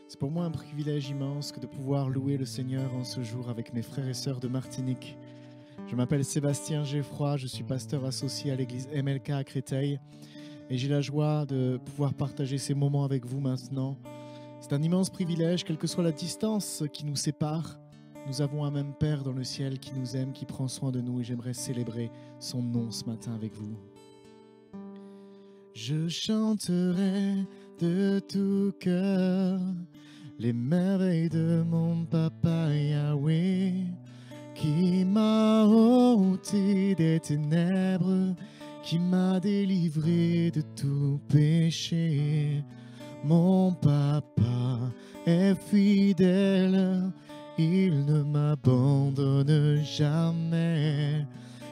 C'est pour moi un privilège immense que de pouvoir louer le Seigneur en ce jour avec mes frères et sœurs de Martinique. Je m'appelle Sébastien Geffroy, je suis pasteur associé à l'église MLK à Créteil et j'ai la joie de pouvoir partager ces moments avec vous maintenant. C'est un immense privilège, quelle que soit la distance qui nous sépare. Nous avons un même Père dans le ciel qui nous aime, qui prend soin de nous et j'aimerais célébrer son nom ce matin avec vous. Je chanterai de tout cœur les merveilles de mon papa Yahweh qui m'a ôté des ténèbres, qui m'a délivré de tout péché. Mon papa est fidèle, il ne m'abandonne jamais.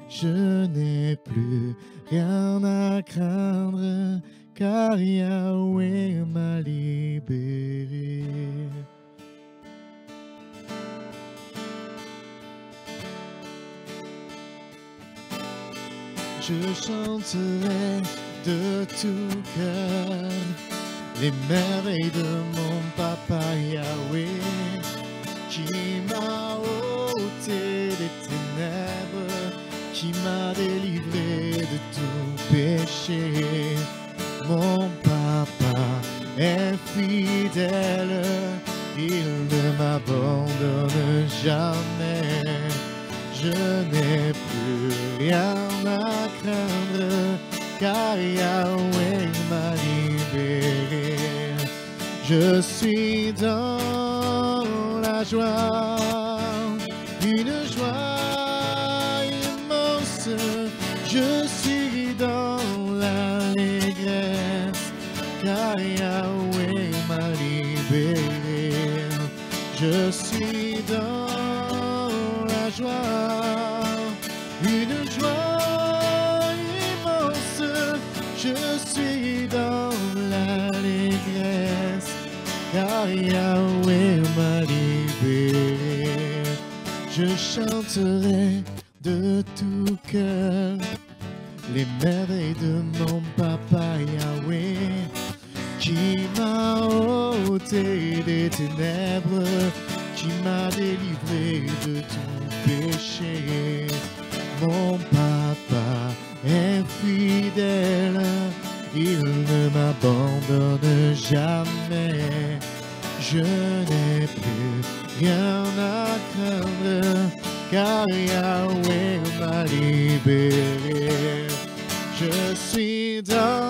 Je n'ai plus rien à craindre, car Yahweh m'a libéré. Je chanterai de tout cœur les merveilles de mon papa Yahweh qui m'a ôté des ténèbres, qui m'a délivré de tout péché. Mon papa est fidèle, il ne m'abandonne jamais. Je n'ai plus rien à craindre, car Yahweh m'a libéré. Je suis dans la joie, une joie immense. Je suis dans l'allégresse, car Yahweh m'a libéré. Je suis dans la joie, une joie immense. Je suis dans l'allégresse, car Yahweh m'a libéré. Je chanterai de tout cœur les merveilles de mon papa Yahweh qui m'a ôté des ténèbres, qui m'a délivré de tout péché. Mon papa est fidèle, il ne m'abandonne jamais. Je n'ai plus rien à craindre, car Yahweh m'a libéré. Je suis dans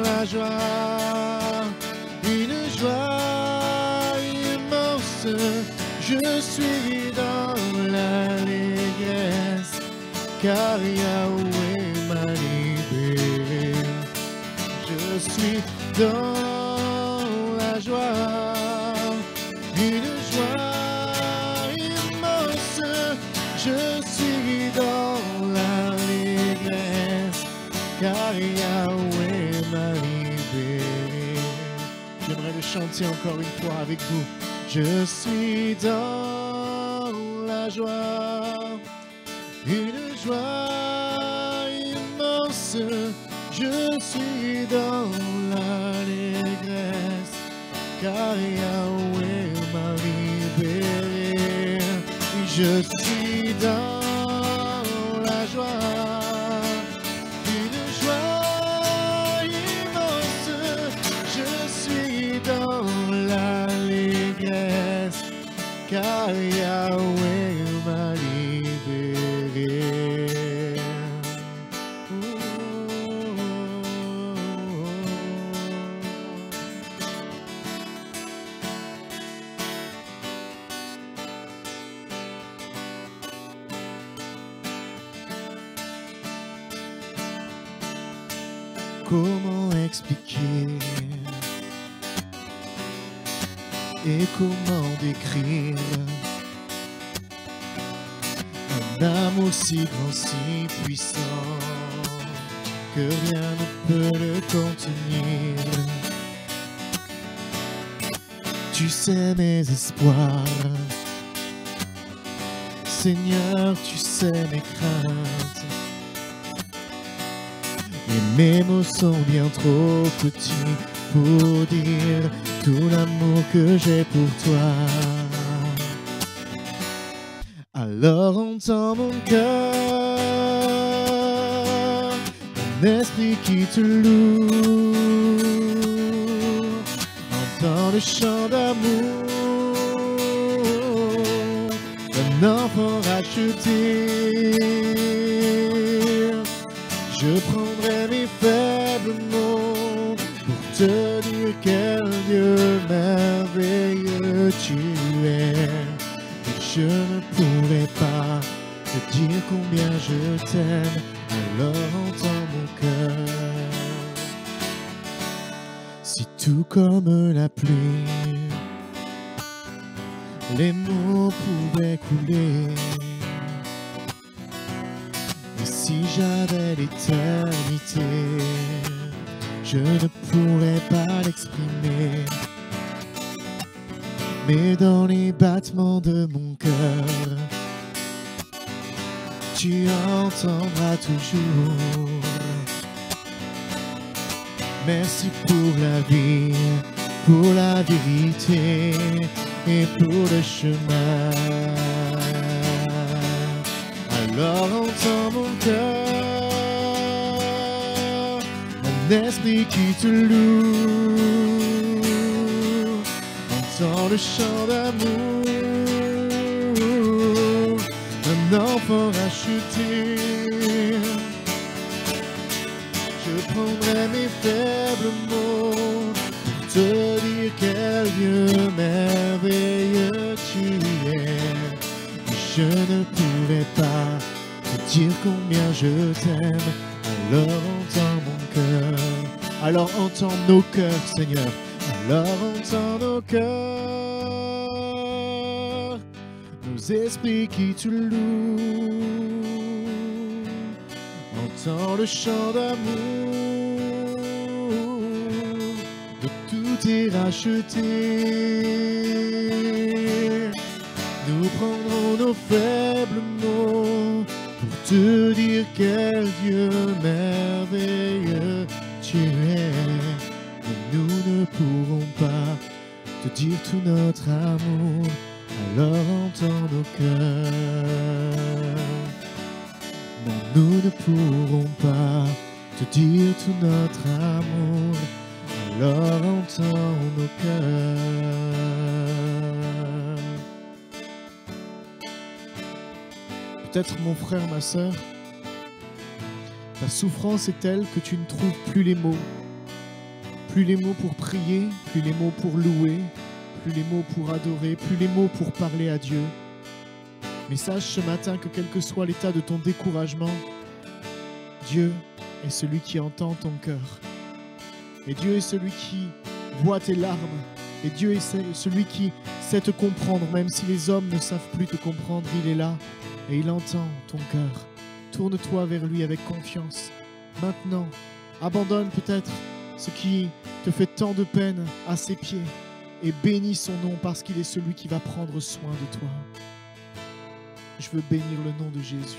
la joie, une joie immense. Je suis dans l'allégresse, car Yahweh m'a libéré. Je suis dans la joie, une joie immense. Je suis dans l'allégresse, car Yahweh m'a libéré. J'aimerais le chanter encore une fois avec vous. Je suis dans la joie, une joie immense. Je suis dans l'allégresse, car Yahweh m'a libéré. Je suis dans la joie, une joie immense. Je suis dans l'allégresse, car Yahweh m'a libéré. Comment expliquer et comment décrire un amour si grand, si puissant que rien ne peut le contenir. Tu sais mes espoirs, Seigneur, tu sais mes craintes. Et mes mots sont bien trop petits faut dire tout l'amour que j'ai pour toi. Alors entends mon cœur, mon esprit qui te loue. Entends le chant d'amour d'un enfant racheté. Je prendrai mes faibles mots pour te dire quel Dieu merveilleux tu es. Et je ne pourrai pas te dire combien je t'aime, alors entends mon cœur. Si tout comme la pluie, les mots pouvaient couler, et si j'avais l'éternité, je ne pourrais pas l'exprimer. Mais dans les battements de mon cœur, tu entendras toujours. Merci pour la vie, pour la vérité et pour le chemin. Alors entends mon cœur, mon esprit qui te loue. Entends le chant d'amour d'un enfant racheté. Je prendrai mes faibles mots pour te dire quel Dieu merveilleux tu es. Mais je ne pourrai pas te dire combien je t'aime, alors entends mon cœur. Alors entends nos cœurs, Seigneur. Alors entends nos cœurs, nos esprits qui te louent. Entends le chant d'amour de tout est racheté. Nous prendrons nos faibles mots pour te dire quel Dieu merveilleux tu es. Mais nous ne pourrons pas te dire tout notre amour, alors entends nos cœurs. Non, nous ne pourrons pas te dire tout notre amour, alors entends nos cœurs. Peut-être mon frère, ma sœur, ta souffrance est telle que tu ne trouves plus les mots. Plus les mots pour prier, plus les mots pour louer, plus les mots pour adorer, plus les mots pour parler à Dieu. Mais sache ce matin que quel que soit l'état de ton découragement, Dieu est celui qui entend ton cœur. Et Dieu est celui qui voit tes larmes. Et Dieu est celui qui sait te comprendre, même si les hommes ne savent plus te comprendre, il est là et il entend ton cœur. Tourne-toi vers lui avec confiance. Maintenant, abandonne peut-être ce qui te fait tant de peine à ses pieds et bénis son nom parce qu'il est celui qui va prendre soin de toi. Je veux bénir le nom de Jésus.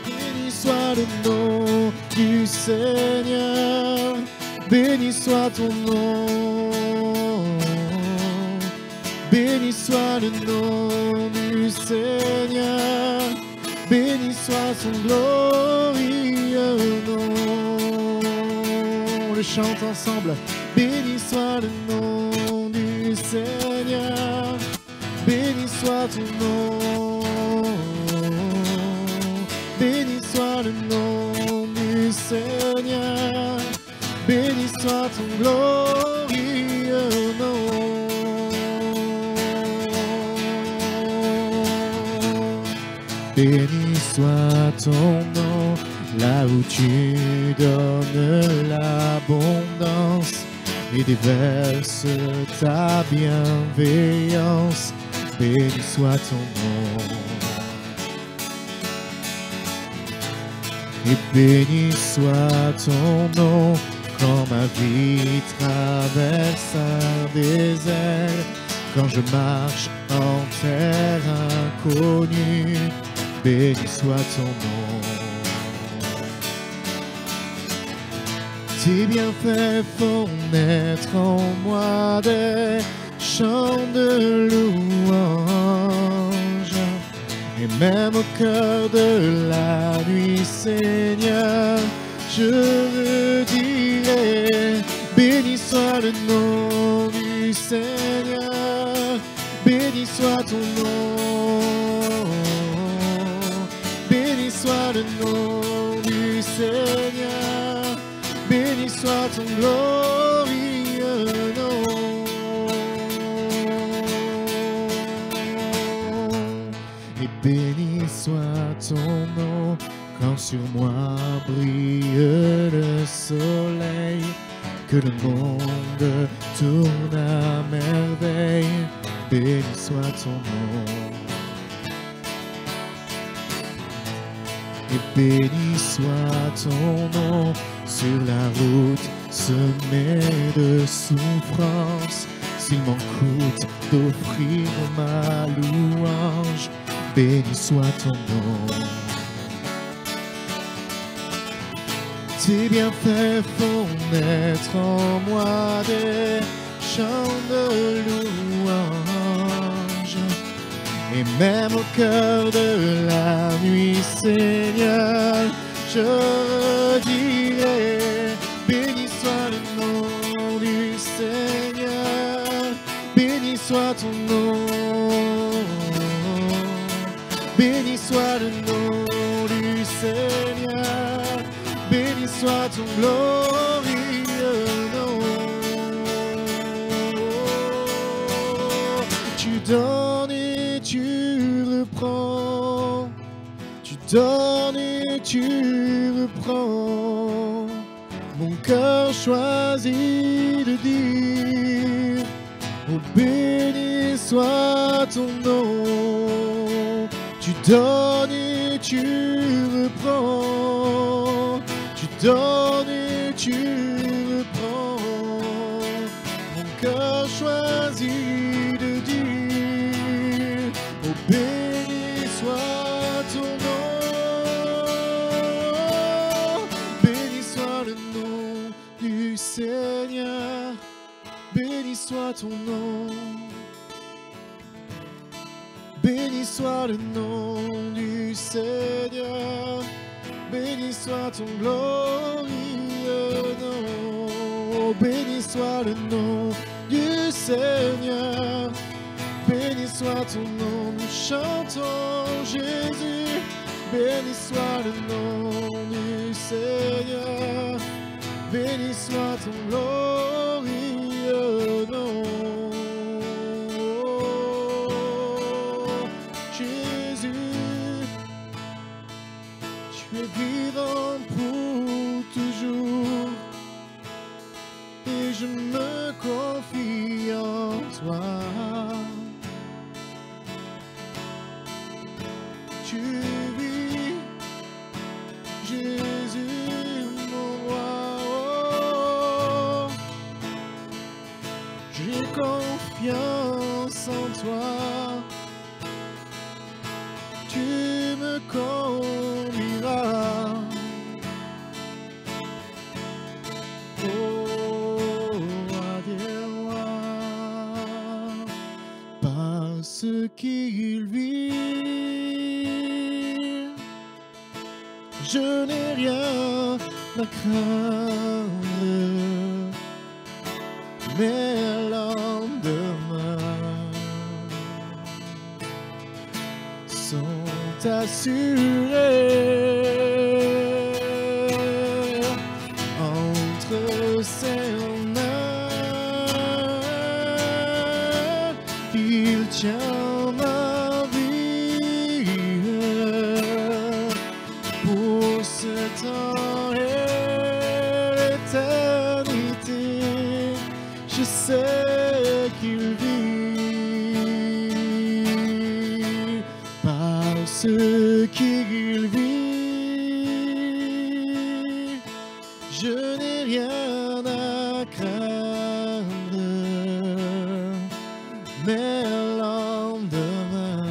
Béni soit le nom du Seigneur. Béni soit ton nom, béni soit le nom du Seigneur, béni soit son glorieux nom. On le chante ensemble. Béni soit le nom du Seigneur, béni soit ton nom, béni soit le nom du Seigneur. Béni soit ton glorieux nom. Béni soit ton nom, là où tu donnes l'abondance et déverses ta bienveillance. Béni soit ton nom. Et béni soit ton nom quand ma vie traverse un désert, quand je marche en terre inconnue. Béni soit ton nom. Tes bienfaits font naître en moi des chants de louange. Et même au cœur de la nuit, Seigneur, je redirai, béni soit le nom du Seigneur, béni soit ton nom, béni soit le nom du Seigneur, béni soit ton glorieux nom. Et béni soit ton nom quand sur moi brille le soleil, que le monde tourne à merveille. Béni soit ton nom. Et béni soit ton nom sur la route semée de souffrance. S'il m'en coûte d'offrir ma louange, béni soit ton nom. Tes bienfaits font naître en moi des chants de louange. Et même au cœur de la nuit, Seigneur, je dirai, béni soit le nom du Seigneur, béni soit ton nom, béni soit le nom du Seigneur, béni soit ton glorieux nom. Tu donnes et tu reprends, tu donnes et tu reprends. Mon cœur choisit de dire, oh béni soit ton nom. Tu donnes et tu reprends, tu donnes et tu reprends. Mon cœur choisit de dire, oh béni soit ton nom. Béni soit le nom du Seigneur, béni soit ton nom. Béni soit le nom du Seigneur, béni soit ton glorieux nom. Oh, béni soit le nom du Seigneur, béni soit ton nom. Nous chantons Jésus, béni soit le nom du Seigneur, béni soit ton glorieux nom. Vivant pour toujours, et je me confie en toi. Tu vis, Jésus mon roi. Oh, j'ai confiance en toi. Tu me conduiras. Parce qu'il vit, je n'ai rien à craindre, mais le lendemain sont assurés. Entre ses mains, il tient ma vie. Pour ce temps et l'éternité, je sais qu'il vit. Parce qu'il vit, je n'ai rien à craindre, mes lendemains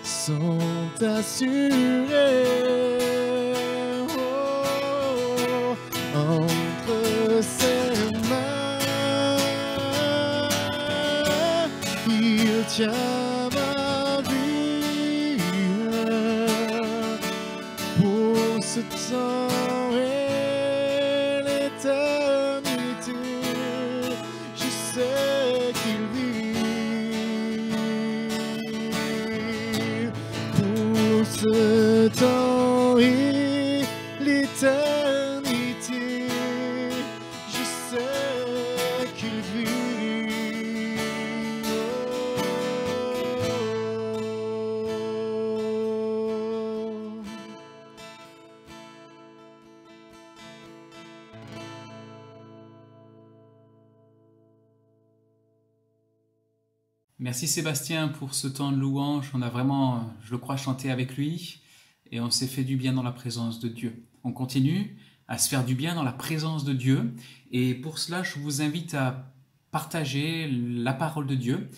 sont assurés. Oh, entre ses mains, il tient ma vie pour ce temps et l'éternité. Je sais qu'il vit pour ce temps et l'éternité. Je sais qu'il vit. Merci Sébastien pour ce temps de louange. On a vraiment, je le crois, chanté avec lui et on s'est fait du bien dans la présence de Dieu. On continue à se faire du bien dans la présence de Dieu et pour cela, je vous invite à partager la parole de Dieu.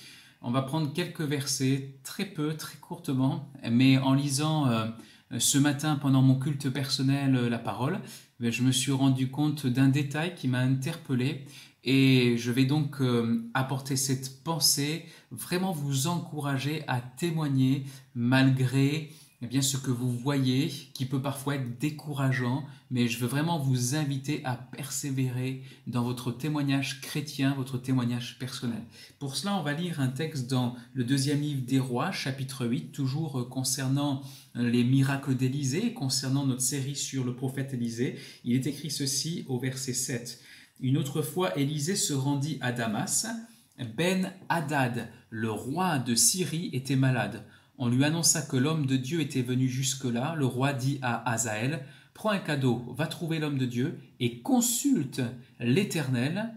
On va prendre quelques versets, très peu, très courtement, mais en lisant ce matin pendant mon culte personnel la parole, je me suis rendu compte d'un détail qui m'a interpellé. Et je vais donc apporter cette pensée, vraiment vous encourager à témoigner malgré ce que vous voyez, qui peut parfois être décourageant, mais je veux vraiment vous inviter à persévérer dans votre témoignage chrétien, votre témoignage personnel. Pour cela, on va lire un texte dans le deuxième livre des Rois, chapitre 8, toujours concernant les miracles d'Élisée, concernant notre série sur le prophète Élisée. Il est écrit ceci au verset 7. Une autre fois, Élisée se rendit à Damas. Ben-Hadad, le roi de Syrie, était malade. On lui annonça que l'homme de Dieu était venu jusque-là. Le roi dit à Hazaël, « Prends un cadeau, va trouver l'homme de Dieu et consulte l'Éternel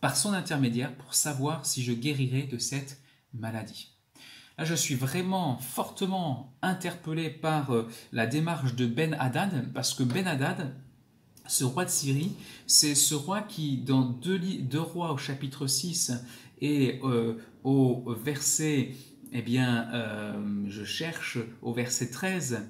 par son intermédiaire pour savoir si je guérirai de cette maladie. » Là, je suis vraiment fortement interpellé par la démarche de Ben-Hadad, parce que Ben-Hadad, ce roi de Syrie, c'est ce roi qui, dans deux rois au chapitre 6 et au verset, je cherche, au verset 13,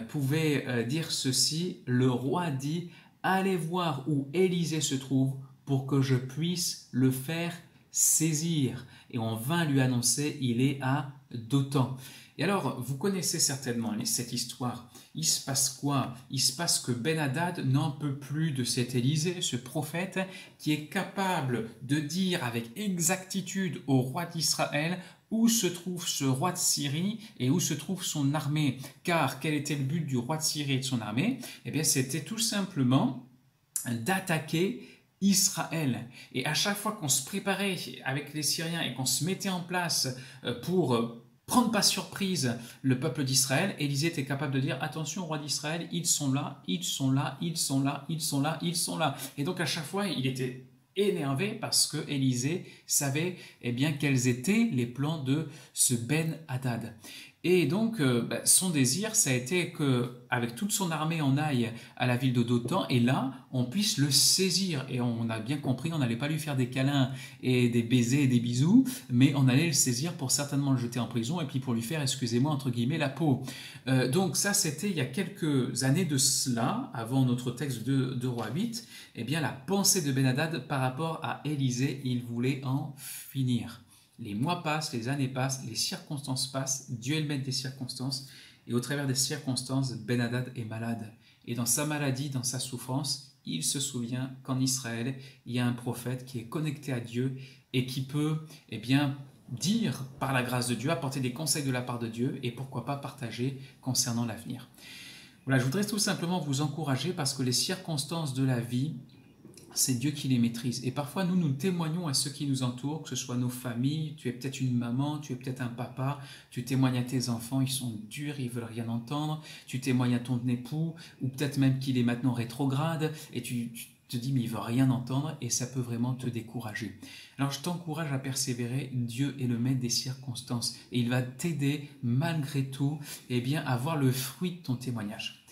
pouvait dire ceci, le roi dit, allez voir où Élisée se trouve pour que je puisse le faire saisir. Et on vint lui annoncer, il est à Dothan. Et alors, vous connaissez certainement cette histoire. Il se passe quoi? Il se passe que Ben-Hadad n'en peut plus de cet Élisée, ce prophète, qui est capable de dire avec exactitude au roi d'Israël où se trouve ce roi de Syrie et où se trouve son armée. Car quel était le but du roi de Syrie et de son armée? Eh bien, c'était tout simplement d'attaquer Israël. Et à chaque fois qu'on se préparait avec les Syriens et qu'on se mettait en place pour prendre par surprise le peuple d'Israël, Élisée était capable de dire attention, roi d'Israël, ils sont là, ils sont là, ils sont là, ils sont là, ils sont là. Et donc à chaque fois, il était énervé parce que Élisée savait quels étaient les plans de ce Ben-Hadad. Et donc, son désir, ça a été qu'avec toute son armée, on aille à la ville de Dothan et là, on puisse le saisir. Et on a bien compris, on n'allait pas lui faire des câlins et des baisers et des bisous, mais on allait le saisir pour certainement le jeter en prison et puis pour lui faire, excusez-moi, entre guillemets, la peau. Donc ça, c'était il y a quelques années de cela, avant notre texte de Roi 8, la pensée de Ben-Hadad par rapport à Élisée, il voulait en finir. Les mois passent, les années passent, les circonstances passent, Dieu est le maître des circonstances, et au travers des circonstances, Ben-Hadad est malade. Et dans sa maladie, dans sa souffrance, il se souvient qu'en Israël, il y a un prophète qui est connecté à Dieu et qui peut dire par la grâce de Dieu, apporter des conseils de la part de Dieu et pourquoi pas partager concernant l'avenir. Voilà, je voudrais tout simplement vous encourager parce que les circonstances de la vie, c'est Dieu qui les maîtrise. Et parfois, nous témoignons à ceux qui nous entourent, que ce soit nos familles, tu es peut-être une maman, tu es peut-être un papa, tu témoignes à tes enfants, ils sont durs, ils veulent rien entendre, tu témoignes à ton époux, ou peut-être même qu'il est maintenant rétrograde, et tu te dis mais il veut rien entendre, et ça peut vraiment te décourager. Alors je t'encourage à persévérer, Dieu est le maître des circonstances, et il va t'aider malgré tout à voir le fruit de ton témoignage.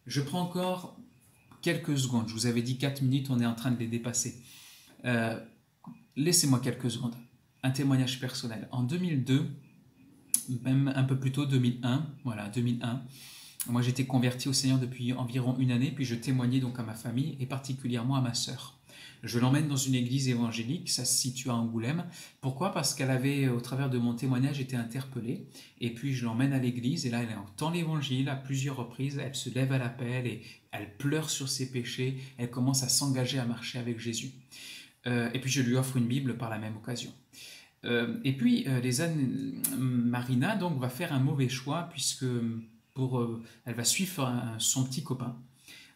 Je prends encore quelques secondes. Je vous avais dit 4 minutes, on est en train de les dépasser. Laissez-moi quelques secondes. Un témoignage personnel. En 2002, même un peu plus tôt, 2001, voilà, 2001, moi j'étais converti au Seigneur depuis environ une année, puis je témoignais donc à ma famille et particulièrement à ma sœur. Je l'emmène dans une église évangélique, ça se situe à Angoulême. Pourquoi? Parce qu'elle avait, au travers de mon témoignage, été interpellée. Et puis je l'emmène à l'église, et là elle entend l'évangile à plusieurs reprises, elle se lève à l'appel, et elle pleure sur ses péchés, elle commence à s'engager à marcher avec Jésus. Et puis je lui offre une Bible par la même occasion. Et puis Marina donc va faire un mauvais choix, puisque elle va suivre son petit copain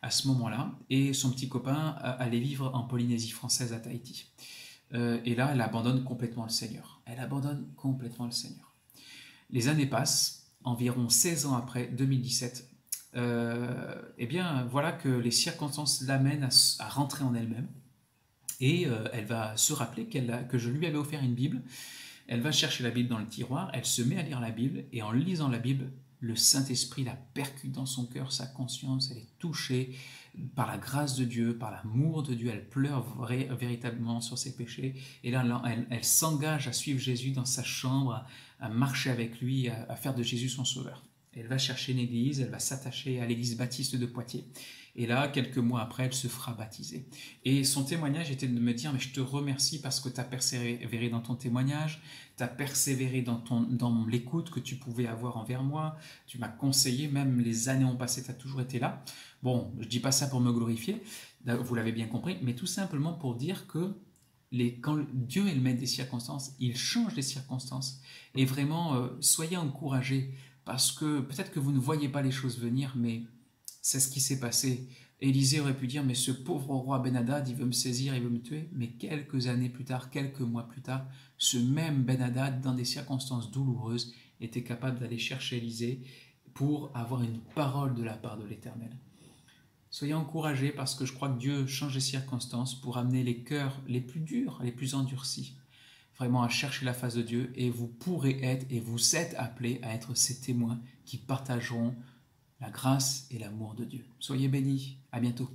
à ce moment-là, et son petit copain allait vivre en Polynésie française à Tahiti. Et là, elle abandonne complètement le Seigneur. Elle abandonne complètement le Seigneur. Les années passent, environ 16 ans après, 2017, eh bien, voilà que les circonstances l'amènent à rentrer en elle-même, et elle va se rappeler que je lui avais offert une Bible. Elle va chercher la Bible dans le tiroir, elle se met à lire la Bible, et en lisant la Bible, le Saint-Esprit la percute dans son cœur, sa conscience, elle est touchée par la grâce de Dieu, par l'amour de Dieu, elle pleure véritablement sur ses péchés, et là, elle s'engage à suivre Jésus dans sa chambre, à marcher avec lui, à faire de Jésus son sauveur. Elle va chercher une église, elle va s'attacher à l'église baptiste de Poitiers. Et là, quelques mois après, elle se fera baptiser. Et son témoignage était de me dire, mais je te remercie parce que tu as persévéré dans ton témoignage, tu as persévéré dans l'écoute que tu pouvais avoir envers moi, tu m'as conseillé, même les années ont passé, tu as toujours été là. Bon, je ne dis pas ça pour me glorifier, vous l'avez bien compris, mais tout simplement pour dire que quand Dieu est le maître des circonstances, il change les circonstances. Et vraiment, soyez encouragés, parce que peut-être que vous ne voyez pas les choses venir, mais c'est ce qui s'est passé. Élisée aurait pu dire, mais ce pauvre roi Ben-Hadad, il veut me saisir, il veut me tuer. Mais quelques années plus tard, quelques mois plus tard, ce même Ben-Hadad, dans des circonstances douloureuses, était capable d'aller chercher Élisée pour avoir une parole de la part de l'Éternel. Soyez encouragés, parce que je crois que Dieu change les circonstances pour amener les cœurs les plus durs, les plus endurcis, vraiment à chercher la face de Dieu, et vous pourrez être, et vous êtes appelés à être ces témoins qui partageront la grâce et l'amour de Dieu. Soyez bénis, à bientôt.